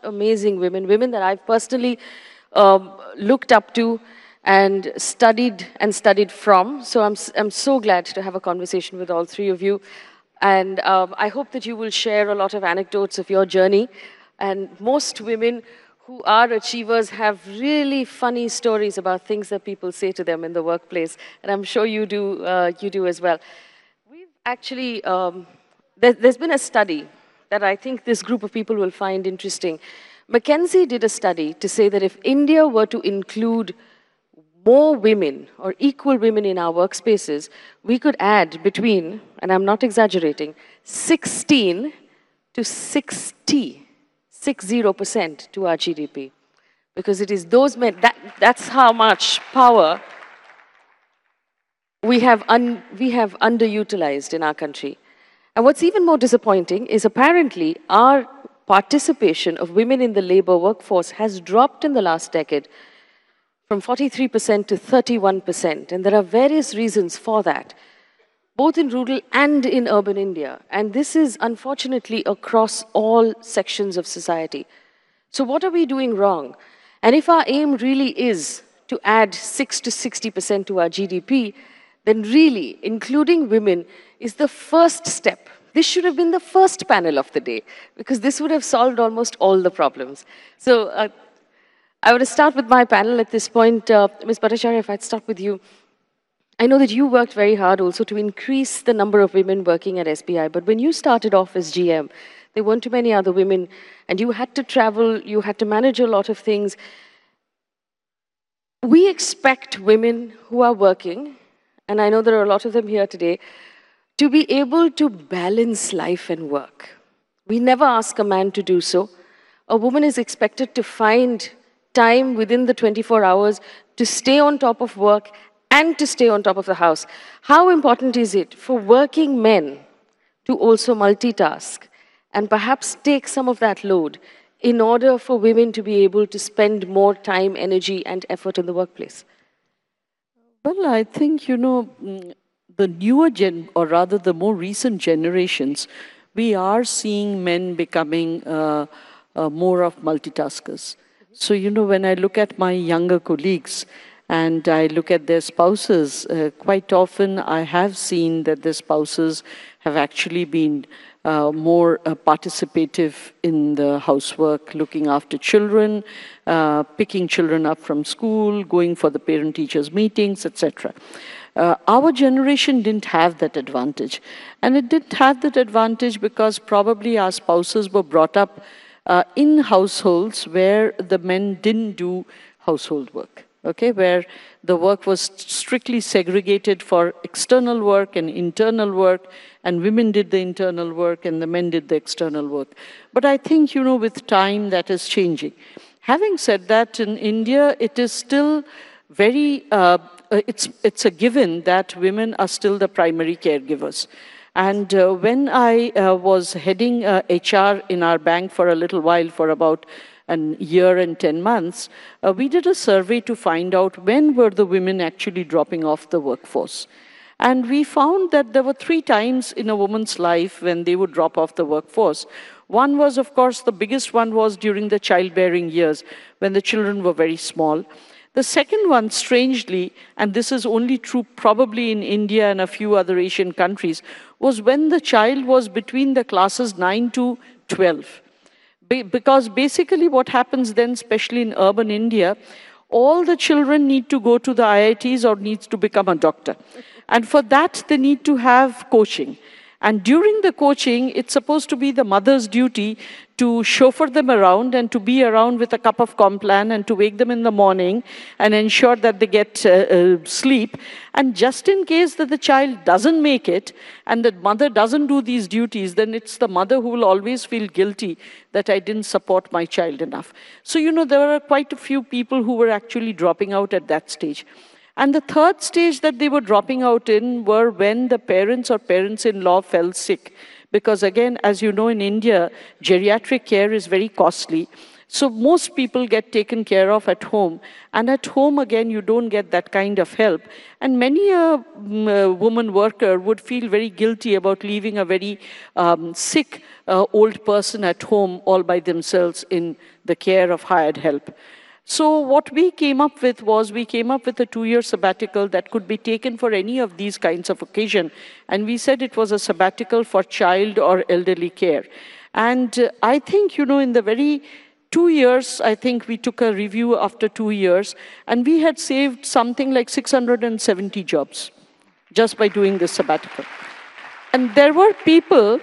amazing women, women that I've personally looked up to and studied from. So I'm so glad to have a conversation with all three of you. And I hope that you will share a lot of anecdotes of your journey. And most women who are achievers have really funny stories about things that people say to them in the workplace. And I'm sure you do as well. We've actually, there's been a study that I think this group of people will find interesting. McKinsey did a study to say that if India were to include more women or equal women in our workspaces, we could add between, and I'm not exaggerating, 16 to 60% to our GDP. Because it is those men, that's how much power we have underutilized in our country. And what's even more disappointing is apparently our participation of women in the labor workforce has dropped in the last decade from 43% to 31%. And there are various reasons for that, both in rural and in urban India. And this is unfortunately across all sections of society. So what are we doing wrong? And if our aim really is to add 6 to 60% to our GDP, then really including women is the first step. This should have been the first panel of the day, because this would have solved almost all the problems. So I would start with my panel at this point. Ms. Bhattacharya, if I'd start with you. I know that you worked very hard also to increase the number of women working at SBI, but when you started off as GM, there weren't too many other women, and you had to travel, you had to manage a lot of things. We expect women who are working, and I know there are a lot of them here today, to be able to balance life and work. We never ask a man to do so. A woman is expected to find time within the 24 hours to stay on top of work and to stay on top of the house. How important is it for working men to also multitask and perhaps take some of that load in order for women to be able to spend more time, energy, and effort in the workplace? Well, I think, the newer or rather the more recent generations, we are seeing men becoming more of multitaskers. So, when I look at my younger colleagues and I look at their spouses, quite often I have seen that their spouses have actually been more participative in the housework, looking after children, picking children up from school, going for the parent-teachers meetings, etc. Our generation didn't have that advantage. And it didn't have that advantage because probably our spouses were brought up in households where the men didn't do household work, okay, where the work was strictly segregated for external work and internal work, and women did the internal work and the men did the external work. But I think, with time that is changing. Having said that, in India, it is still very, it's a given that women are still the primary caregivers. And when I was heading HR in our bank for a little while, for about a year and 10 months, we did a survey to find out when were the women actually dropping off the workforce. And we found that there were 3 times in a woman's life when they would drop off the workforce. One was, of course, the biggest one was during the childbearing years, when the children were very small. The second one, strangely, and this is only true probably in India and a few other Asian countries, was when the child was between the classes 9 to 12. Because basically what happens then, especially in urban India, all the children need to go to the IITs or needs to become a doctor. And for that, they need to have coaching. And during the coaching, it's supposed to be the mother's duty to chauffeur them around and to be around with a cup of Complan and to wake them in the morning and ensure that they get sleep. And just in case that the child doesn't make it and the mother doesn't do these duties, then it's the mother who will always feel guilty that I didn't support my child enough. So, there are quite a few people who were actually dropping out at that stage. And the third stage that they were dropping out in were when the parents or parents-in-law fell sick. Because again, as you know, in India, geriatric care is very costly. So most people get taken care of at home. And at home, again, you don't get that kind of help. And many a woman worker would feel very guilty about leaving a very sick old person at home all by themselves in the care of hired help. So what we came up with was, we came up with a 2-year sabbatical that could be taken for any of these kinds of occasion. And we said it was a sabbatical for child or elderly care. And I think, in the very 2 years, I think we took a review after 2 years, and we had saved something like 670 jobs just by doing this sabbatical. And there were people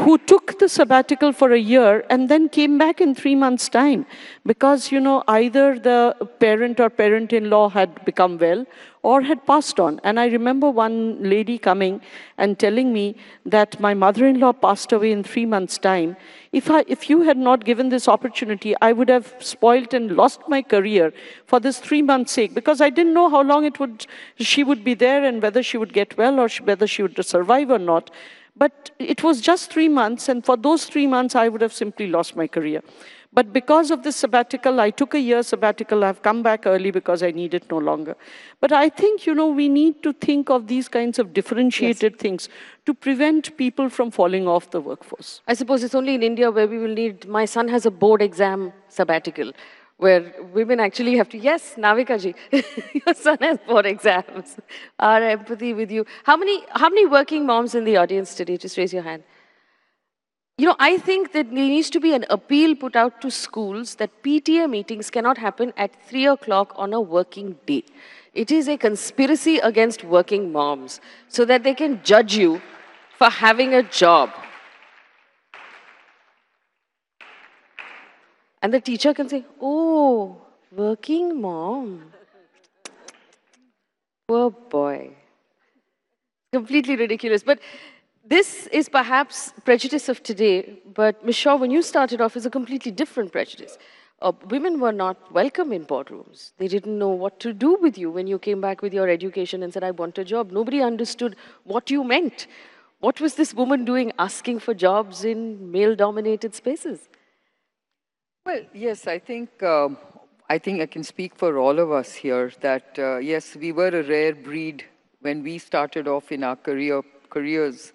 who took the sabbatical for a year and then came back in 3 months' time because, either the parent or parent-in-law had become well or had passed on. And I remember one lady coming and telling me that my mother-in-law passed away in 3 months' time. If you had not given this opportunity, I would have spoiled and lost my career for this 3 months' sake, because I didn't know how long she would be there and whether she would get well or whether she would survive or not. But it was just 3 months, and for those 3 months, I would have simply lost my career. But because of this sabbatical, I took a year sabbatical. I've come back early because I need it no longer. But I think, we need to think of these kinds of differentiated things to prevent people from falling off the workforce. I suppose it's only in India where we will need, my son has a board exam sabbatical, where women actually have to, yes, Navika ji, your son has board exams. Our empathy with you. How many working moms in the audience today? Just raise your hand. I think that there needs to be an appeal put out to schools that PTA meetings cannot happen at 3 o'clock on a working day. It is a conspiracy against working moms so that they can judge you for having a job. And the teacher can say, oh, working mom. Poor boy. Completely ridiculous. But this is perhaps prejudice of today, but Ms. Shaw, when you started off, is a completely different prejudice. Women were not welcome in boardrooms. They didn't know what to do with you when you came back with your education and said, I want a job. Nobody understood what you meant. What was this woman doing asking for jobs in male-dominated spaces? Well, yes, I think I can speak for all of us here that, yes, we were a rare breed when we started off in our careers.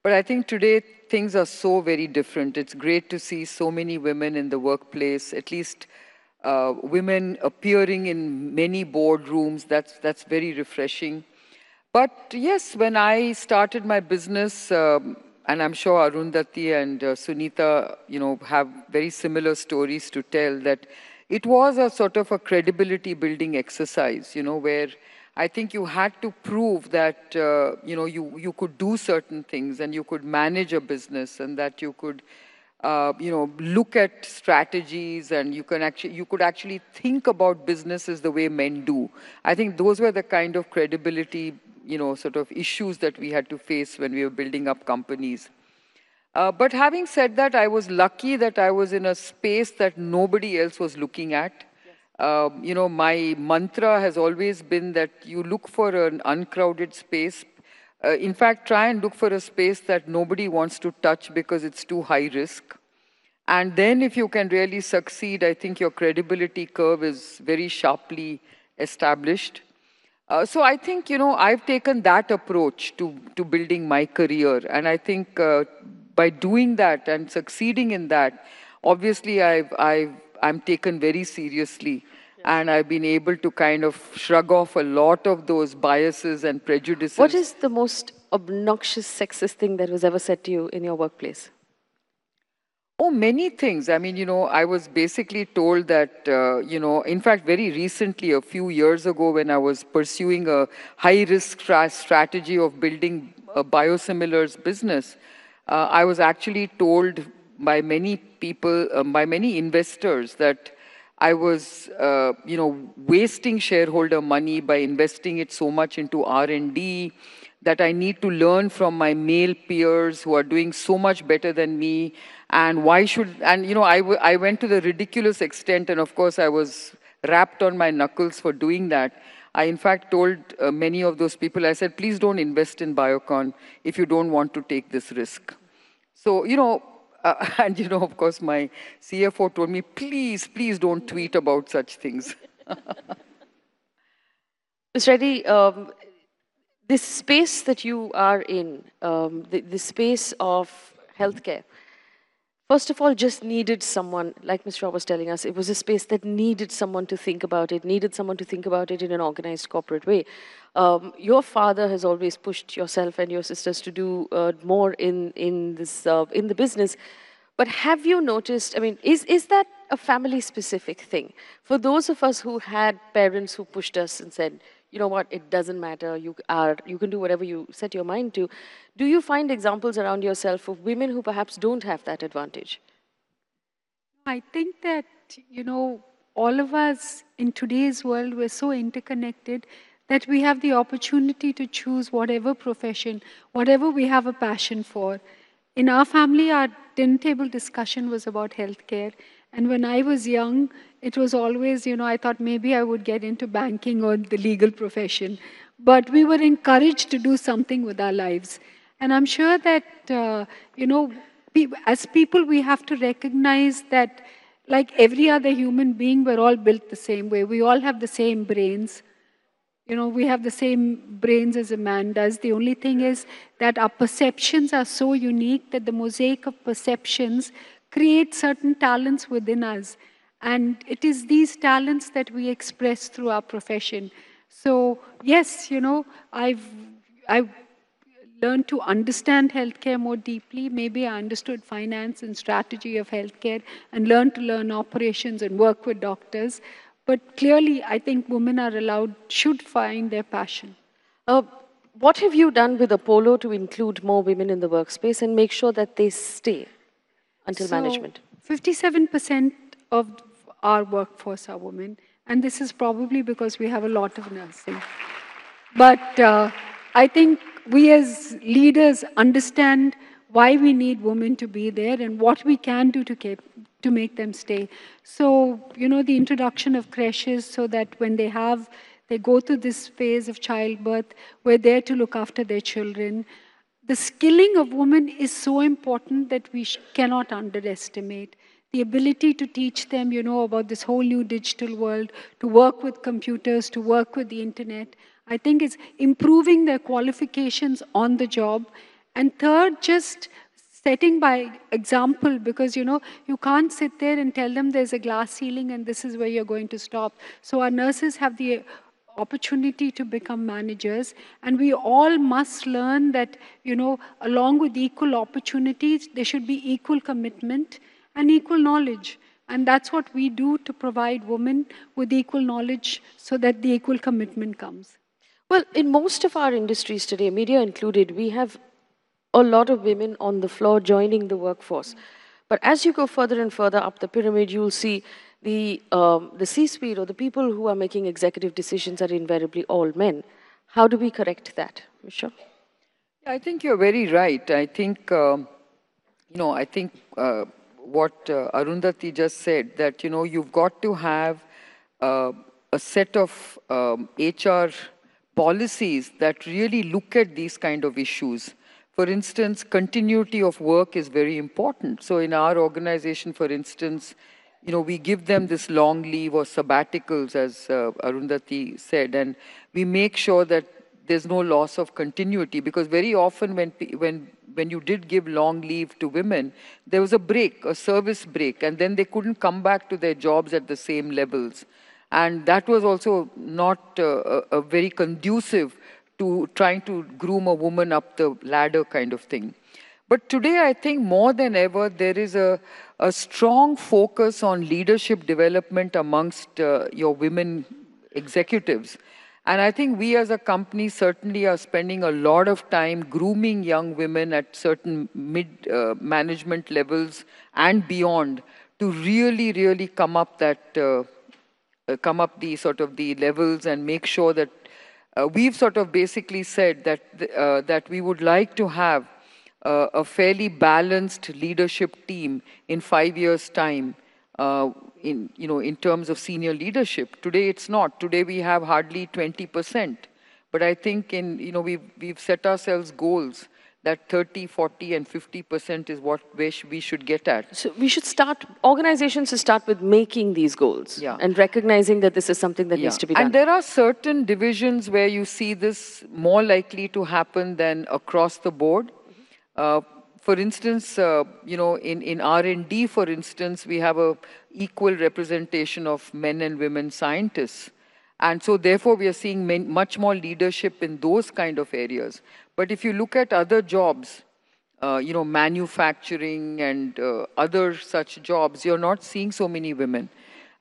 But I think today things are so very different. It's great to see so many women in the workplace, at least women appearing in many boardrooms. That's very refreshing. But yes, when I started my business, and I'm sure Arundhati and Sunita, have very similar stories to tell, that it was a sort of a credibility building exercise, where I think you had to prove that, you could do certain things and you could manage a business and that you could, look at strategies and you could actually think about businesses the way men do. I think those were the kind of credibility, sort of issues that we had to face when we were building up companies. But having said that, I was lucky that I was in a space that nobody else was looking at. My mantra has always been that you look for an uncrowded space. In fact, try and look for a space that nobody wants to touch because it's too high risk. And then if you can really succeed, I think your credibility curve is very sharply established. So I think, I've taken that approach to building my career. And I think by doing that and succeeding in that, obviously I'm taken very seriously. And I've been able to kind of shrug off a lot of those biases and prejudices. What is the most obnoxious, sexist thing that was ever said to you in your workplace? Oh, many things. I mean, I was basically told that, in fact, very recently, a few years ago, when I was pursuing a high-risk strategy of building a biosimilars business, I was actually told by many people, by many investors, that I was, wasting shareholder money by investing it so much into R&D, that I need to learn from my male peers who are doing so much better than me. And why should, and I went to the ridiculous extent, and of course I was rapped on my knuckles for doing that. I in fact told many of those people, I said, please don't invest in Biocon if you don't want to take this risk. So, And, of course, my CFO told me, please, please don't tweet about such things. Ms. Reddy, this space that you are in, the space of healthcare, first of all, just needed someone, like Ms. Shaw was telling us, it was a space that needed someone to think about it, needed someone to think about it in an organized corporate way. Your father has always pushed yourself and your sisters to do more in the business. But have you noticed, I mean, is that a family specific thing? For those of us who had parents who pushed us and said, you know what, it doesn't matter, you can do whatever you set your mind to. Do you find examples around yourself of women who perhaps don't have that advantage? I think that, all of us in today's world, we're so interconnected that we have the opportunity to choose whatever profession, whatever we have a passion for. In our family, our dinner table discussion was about healthcare. And when I was young, it was always, I thought maybe I would get into banking or the legal profession. But we were encouraged to do something with our lives. And I'm sure that, as people, we have to recognize that, like every other human being, we're all built the same way. We all have the same brains. We have the same brains as a man does. The only thing is that our perceptions are so unique that the mosaic of perceptions create certain talents within us. And it is these talents that we express through our profession. So, yes, I've learned to understand healthcare more deeply. Maybe I understood finance and strategy of healthcare and learned to learn operations and work with doctors. But clearly, I think women are allowed, should find their passion. What have you done with Apollo to include more women in the workspace and make sure that they stay until management? 57% of our workforce are women, and this is probably because we have a lot of nursing. But I think we as leaders understand why we need women to be there and what we can do to make them stay. So, the introduction of creches so that when they go through this phase of childbirth, we're there to look after their children. The skilling of women is so important that we cannot underestimate. The ability to teach them, about this whole new digital world, to work with computers, to work with the internet, I think is improving their qualifications on the job. And third, just setting by example, because, you can't sit there and tell them there's a glass ceiling and this is where you're going to stop. So our nurses have the opportunity to become managers, and we all must learn that, along with equal opportunities, there should be equal commitment and equal knowledge. And that's what we do to provide women with equal knowledge so that the equal commitment comes. Well, in most of our industries today, media included, we have a lot of women on the floor joining the workforce. But as you go further and further up the pyramid, you'll see the C-suite or the people who are making executive decisions are invariably all men. How do we correct that, Michelle? I think you're very right. I think, what Arundhati just said, that, you've got to have a set of HR policies that really look at these kind of issues. For instance, continuity of work is very important. So in our organization, for instance, we give them this long leave or sabbaticals, as Arundhati said, and we make sure that there's no loss of continuity, because very often when you did give long leave to women, there was a break, a service break, and then they couldn't come back to their jobs at the same levels. And that was also not a very conducive to trying to groom a woman up the ladder kind of thing. But today, I think more than ever, there is a strong focus on leadership development amongst your women executives. And I think we as a company certainly are spending a lot of time grooming young women at certain mid-management levels and beyond to really, really come up the sort of the levels and make sure that we've sort of basically said that we would like to have a fairly balanced leadership team in 5 years' time in terms of senior leadership. Today it's not. Today we have hardly 20%. But I think we've set ourselves goals that 30, 40, and 50% is what we should get at. So we should start, organizations should start with making these goals and recognizing that this is something that needs to be done. And there are certain divisions where you see this more likely to happen than across the board. For instance, in R&D, for instance, we have a equal representation of men and women scientists. And so therefore, we are seeing much more leadership in those kind of areas. But if you look at other jobs, manufacturing and other such jobs, you're not seeing so many women.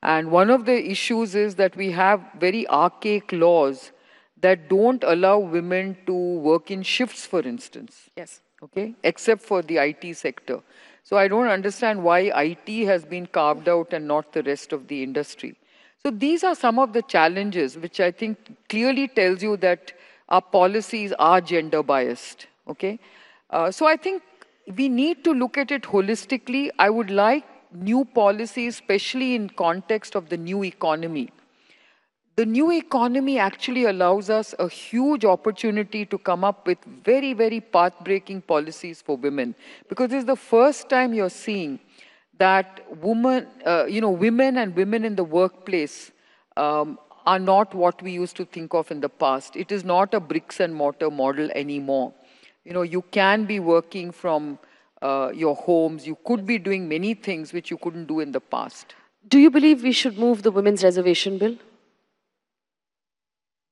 And one of the issues is that we have very archaic laws that don't allow women to work in shifts, for instance. Yes. Okay, except for the IT sector. So I don't understand why IT has been carved out and not the rest of the industry. So these are some of the challenges which I think clearly tells you that our policies are gender biased. Okay, so I think we need to look at it holistically. I would like new policies, especially in context of the new economy. The new economy actually allows us a huge opportunity to come up with very, very path-breaking policies for women. Because this is the first time you're seeing that women and women in the workplace are not what we used to think of in the past. It is not a bricks and mortar model anymore. You can be working from your homes. You could be doing many things which you couldn't do in the past. Do you believe we should move the Women's Reservation Bill?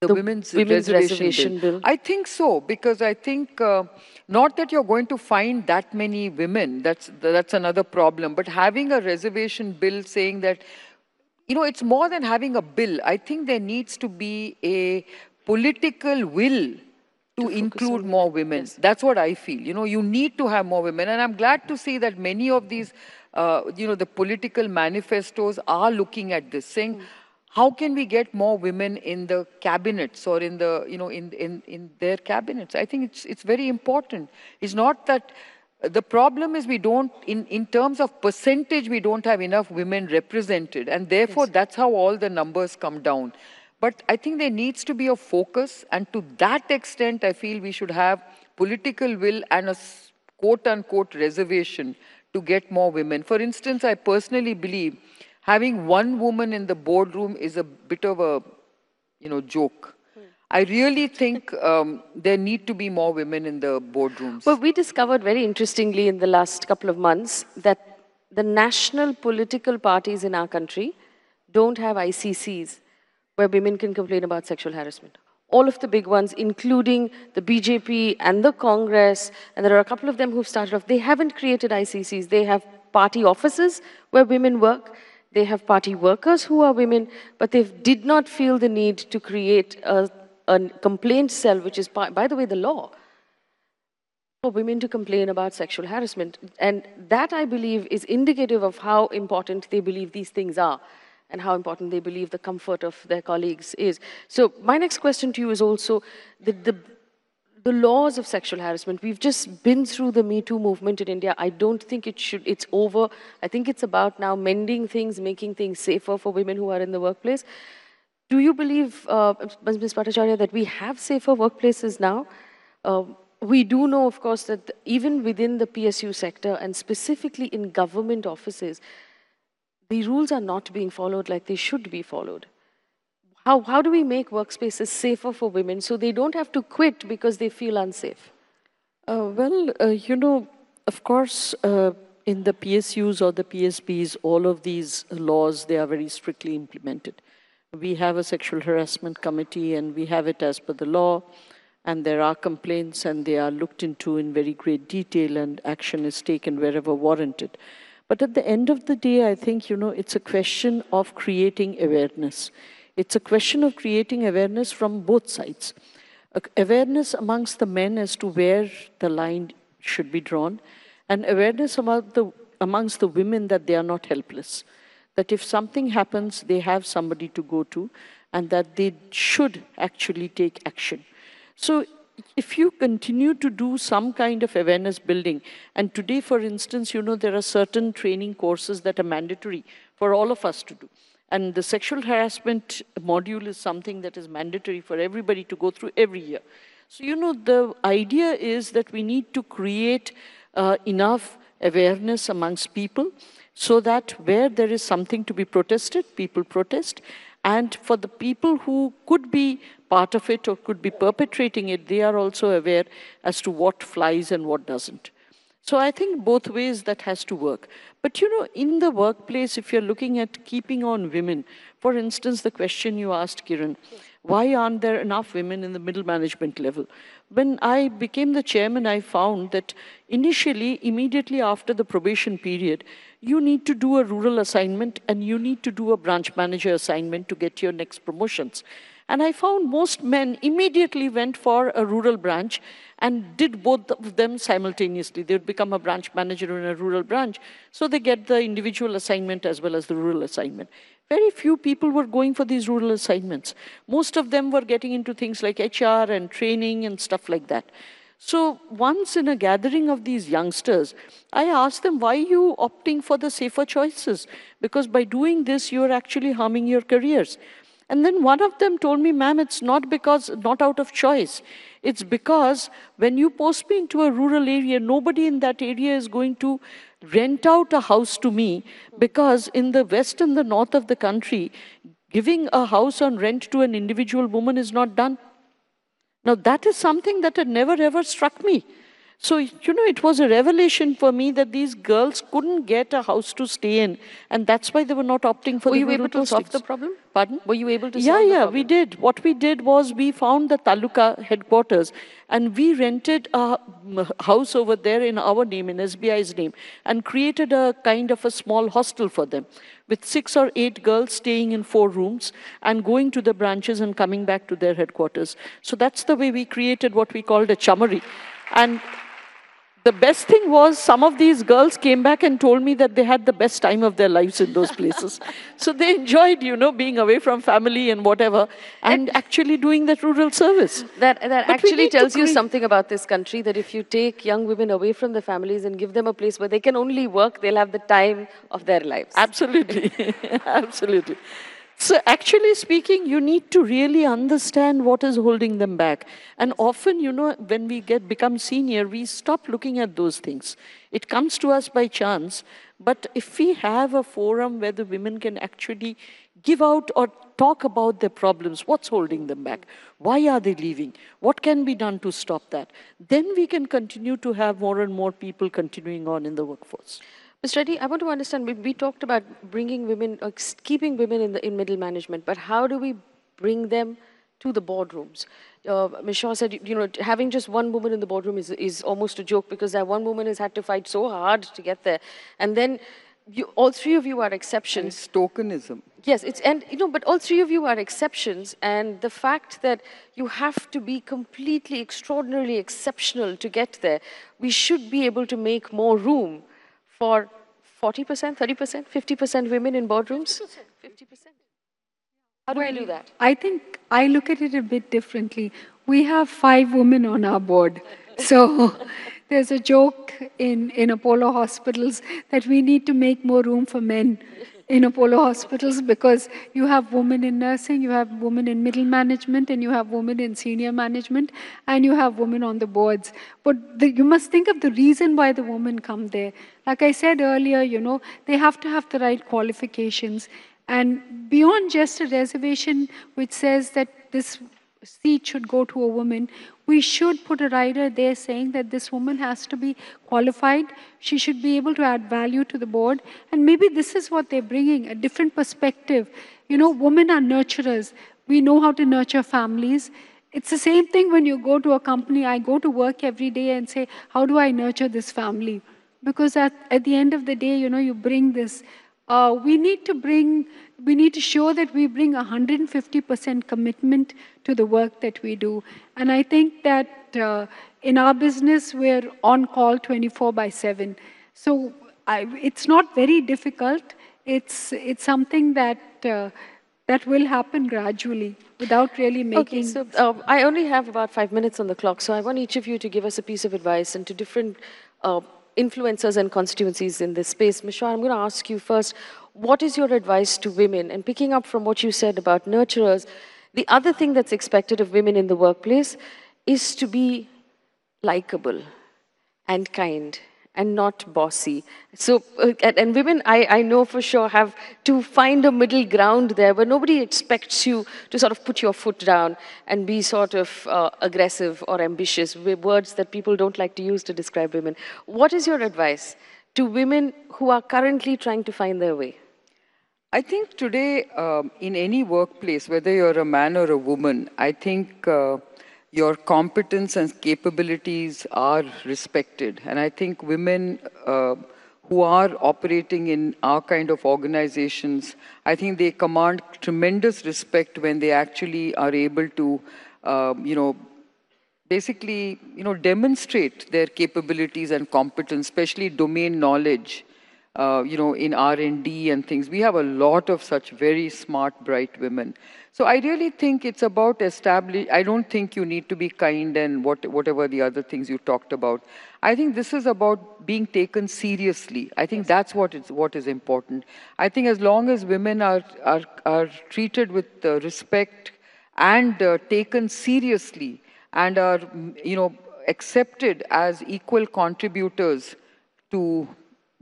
The women's reservation bill. I think so, because I think not that you're going to find that many women, that's another problem, but having a reservation bill saying that, it's more than having a bill. I think there needs to be a political will to include more women. Yes. That's what I feel. You need to have more women. And I'm glad to see that many of these, the political manifestos are looking at this, saying, how can we get more women in the cabinets or in the, in their cabinets? I think it's very important. It's not that the problem is we don't, in terms of percentage, we don't have enough women represented. And therefore, that's how all the numbers come down. But I think there needs to be a focus. And to that extent, I feel we should have political will and a quote-unquote reservation to get more women. For instance, I personally believe having one woman in the boardroom is a bit of a, joke. I really think there need to be more women in the boardrooms. Well, we discovered very interestingly in the last couple of months that the national political parties in our country don't have ICCs where women can complain about sexual harassment. All of the big ones, including the BJP and the Congress, and there are a couple of them who've started off, they haven't created ICCs. They have party offices where women work. They have party workers who are women, but they did not feel the need to create a complaint cell, which is, by the way, the law, for women to complain about sexual harassment. And that, I believe, is indicative of how important they believe these things are and how important they believe the comfort of their colleagues is. So my next question to you is also the laws of sexual harassment. We've just been through the Me Too movement in India. I don't think it's over. I think it's about now mending things, making things safer for women who are in the workplace. Do you believe, Ms. Bhattacharya, that we have safer workplaces now? We do know, of course, that even within the PSU sector and specifically in government offices, the rules are not being followed like they should be followed. How do we make workspaces safer for women so they don't have to quit because they feel unsafe? Of course, in the PSUs or the PSBs, all of these laws, they are very strictly implemented. We have a sexual harassment committee and we have it as per the law, and there are complaints and they are looked into in very great detail and action is taken wherever warranted. But at the end of the day, I think, it's a question of creating awareness. It's a question of creating awareness from both sides. Awareness amongst the men as to where the line should be drawn, and awareness amongst the women that they are not helpless. That if something happens, they have somebody to go to, and that they should actually take action. So if you continue to do some kind of awareness building, and today, for instance, there are certain training courses that are mandatory for all of us to do. And the sexual harassment module is something that is mandatory for everybody to go through every year. So, the idea is that we need to create enough awareness amongst people so that where there is something to be protested, people protest. And for the people who could be part of it or could be perpetrating it, they are also aware as to what flies and what doesn't. So I think both ways that has to work. But in the workplace, if you're looking at keeping on women, for instance, the question you asked, Kiran, why aren't there enough women in the middle management level? When I became the chairman, I found that initially, immediately after the probation period, you need to do a rural assignment and you need to do a branch manager assignment to get your next promotions. And I found most men immediately went for a rural branch and did both of them simultaneously. They would become a branch manager in a rural branch, so they get the individual assignment as well as the rural assignment. Very few people were going for these rural assignments. Most of them were getting into things like HR and training and stuff like that. So once in a gathering of these youngsters, I asked them, why are you opting for the safer choices? Because by doing this, you're actually harming your careers. And then one of them told me, ma'am, it's not out of choice. It's because when you post me into a rural area, nobody in that area is going to rent out a house to me, because in the west and the north of the country, giving a house on rent to an individual woman is not done. Now that is something that had never ever struck me. So, it was a revelation for me that these girls couldn't get a house to stay in, and that's why they were not opting for Were the you rural able to solve postings. the problem? Pardon? Were you able to solve the problem? Yeah, we did. What we did was we found the taluka headquarters and we rented a house over there in our name, in SBI's name, and created a kind of a small hostel for them with 6 or 8 girls staying in 4 rooms and going to the branches and coming back to their headquarters. So that's the way we created what we called a chamari. And the best thing was some of these girls came back and told me that they had the best time of their lives in those places. So they enjoyed, being away from family and whatever, and actually doing that rural service. That But actually tells you something about this country, that if you take young women away from their families and give them a place where they can only work, they'll have the time of their lives. Absolutely. Absolutely. So actually speaking, you need to really understand what is holding them back. And often, when we become senior, we stop looking at those things. It comes to us by chance. But if we have a forum where the women can actually give out or talk about their problems, what's holding them back? Why are they leaving? What can be done to stop that? Then we can continue to have more and more people continuing on in the workforce. Ms. Reddy, I want to understand, we talked about bringing women, keeping women in middle management, but how do we bring them to the boardrooms? Ms. Shaw said, having just one woman in the boardroom is almost a joke, because that one woman has had to fight so hard to get there. And then all 3 of you are exceptions. And it's tokenism. Yes, but all 3 of you are exceptions, and the fact that you have to be completely, extraordinarily exceptional to get there, we should be able to make more room for 40%, 30%, 50% women in boardrooms? 50%. How do we do that? I think I look at it a bit differently. We have 5 women on our board. So there's a joke in Apollo hospitals that we need to make more room for men in Apollo hospitals, because you have women in nursing, you have women in middle management, and you have women in senior management, and you have women on the boards. But you must think of the reason why the women come there. Like I said earlier, they have to have the right qualifications. And beyond just a reservation which says that this seat should go to a woman, we should put a rider there saying that this woman has to be qualified, she should be able to add value to the board, and maybe this is what they're bringing, a different perspective. Women are nurturers. We know how to nurture families. It's the same thing when you go to a company. I go to work every day and say, how do I nurture this family? Because at the end of the day, you bring this. We need to show that we bring 150% commitment to the work that we do. And I think that in our business, we're on call 24/7. So it's not very difficult. It's something that will happen gradually without really making... Okay, so I only have about 5 minutes on the clock, so I want each of you to give us a piece of advice, and to different influencers and constituencies in this space. Ms. Shah, I'm going to ask you first, what is your advice to women? And picking up from what you said about nurturers, the other thing that's expected of women in the workplace is to be likable and kind and not bossy. So, and women, I know for sure, have to find a middle ground there where nobody expects you to sort of put your foot down and be sort of aggressive or ambitious, words that people don't like to use to describe women. What is your advice to women who are currently trying to find their way? I think today, in any workplace, whether you're a man or a woman, I think your competence and capabilities are respected. And I think women who are operating in our kind of organizations, I think they command tremendous respect when they actually are able to, basically, demonstrate their capabilities and competence, especially domain knowledge, in R&D and things. We have a lot of such very smart, bright women. So I really think it's about I don't think you need to be kind and whatever the other things you talked about. I think this is about being taken seriously. I think that's what is important. I think as long as women are treated with respect and taken seriously, and are accepted as equal contributors to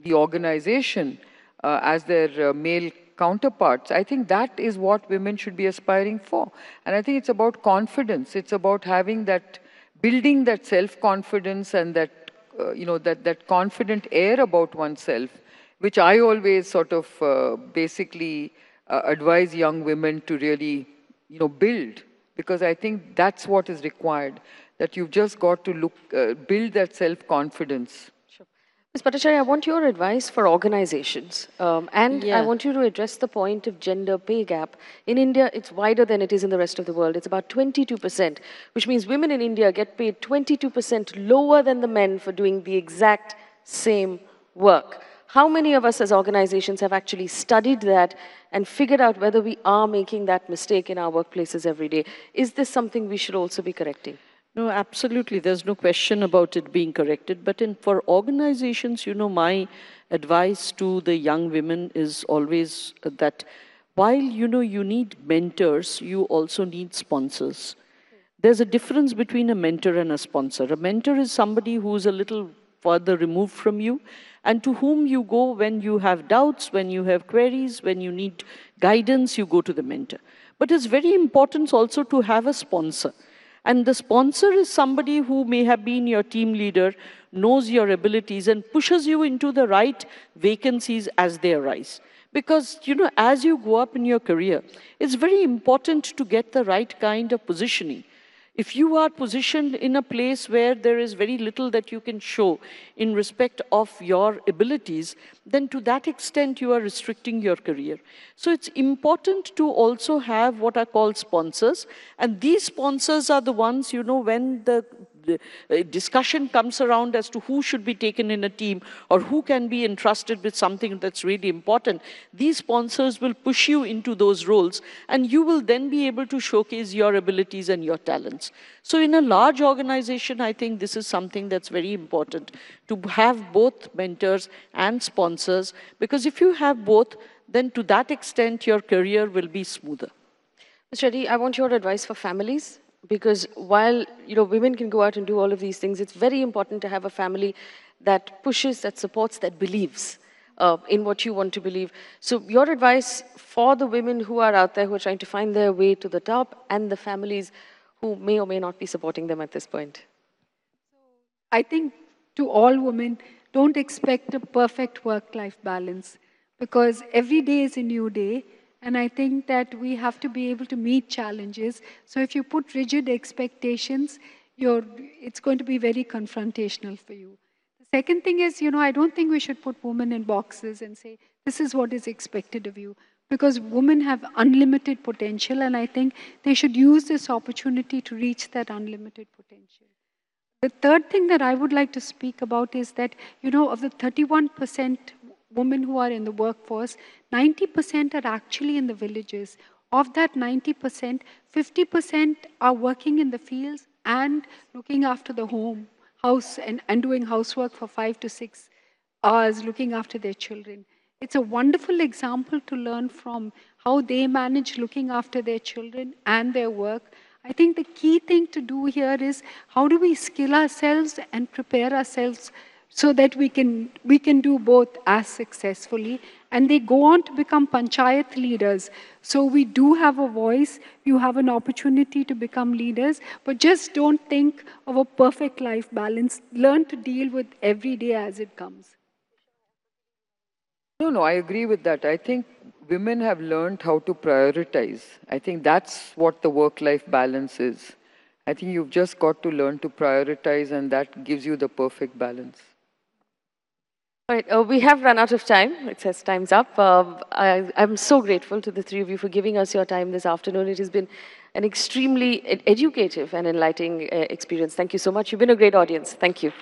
the organization as their male counterparts, I think that is what women should be aspiring for. And I think it's about confidence. It's about having that, building that self-confidence and that that confident air about oneself, which I always sort of basically advise young women to really build, because I think that's what is required, that you've just got to build that self-confidence. Sure. Ms. Bhattacharya, I want your advice for organizations. And I Yeah. want you to address the point of gender pay gap. In India, it's wider than it is in the rest of the world. It's about 22%, which means women in India get paid 22% lower than the men for doing the exact same work. How many of us as organizations have actually studied that and figured out whether we are making that mistake in our workplaces every day? Is this something we should also be correcting? No, absolutely. There's no question about it being corrected. But for organizations, my advice to the young women is always that while, you need mentors, you also need sponsors. There's a difference between a mentor and a sponsor. A mentor is somebody who's a little further removed from you and to whom you go when you have doubts, when you have queries, when you need guidance, you go to the mentor. But it's very important also to have a sponsor. And the sponsor is somebody who may have been your team leader, knows your abilities, and pushes you into the right vacancies as they arise. Because, as you go up in your career, it's very important to get the right kind of positioning. If you are positioned in a place where there is very little that you can show in respect of your abilities, then to that extent you are restricting your career. So it's important to also have what are called sponsors, and these sponsors are the ones, when the discussion comes around as to who should be taken in a team or who can be entrusted with something that's really important, these sponsors will push you into those roles and you will then be able to showcase your abilities and your talents. So in a large organization, I think this is something that's very important, to have both mentors and sponsors, because if you have both, then to that extent your career will be smoother. Ms. Reddy, I want your advice for families, because while women can go out and do all of these things, it's very important to have a family that pushes, that supports, that believes in what you want to believe. So your advice for the women who are out there who are trying to find their way to the top, and the families who may or may not be supporting them at this point. I think to all women, don't expect a perfect work-life balance, because every day is a new day. And I think that we have to be able to meet challenges. So if you put rigid expectations, it's going to be very confrontational for you. The second thing is, I don't think we should put women in boxes and say, this is what is expected of you. Because women have unlimited potential, and I think they should use this opportunity to reach that unlimited potential. The third thing that I would like to speak about is that, of the 31% women who are in the workforce, 90% are actually in the villages. Of that 90%, 50% are working in the fields and looking after the house and doing housework for 5 to 6 hours, looking after their children. It's a wonderful example to learn from how they manage looking after their children and their work. I think the key thing to do here is how do we skill ourselves and prepare ourselves so that we can do both as successfully, and they go on to become panchayat leaders. So we do have a voice, you have an opportunity to become leaders, but just don't think of a perfect life balance. Learn to deal with every day as it comes. No, no, I agree with that. I think women have learned how to prioritize. I think that's what the work-life balance is. I think you've just got to learn to prioritize, and that gives you the perfect balance. All right, we have run out of time. It says time's up. I'm so grateful to the three of you for giving us your time this afternoon. It has been an extremely educative and enlightening experience. Thank you so much. You've been a great audience. Thank you.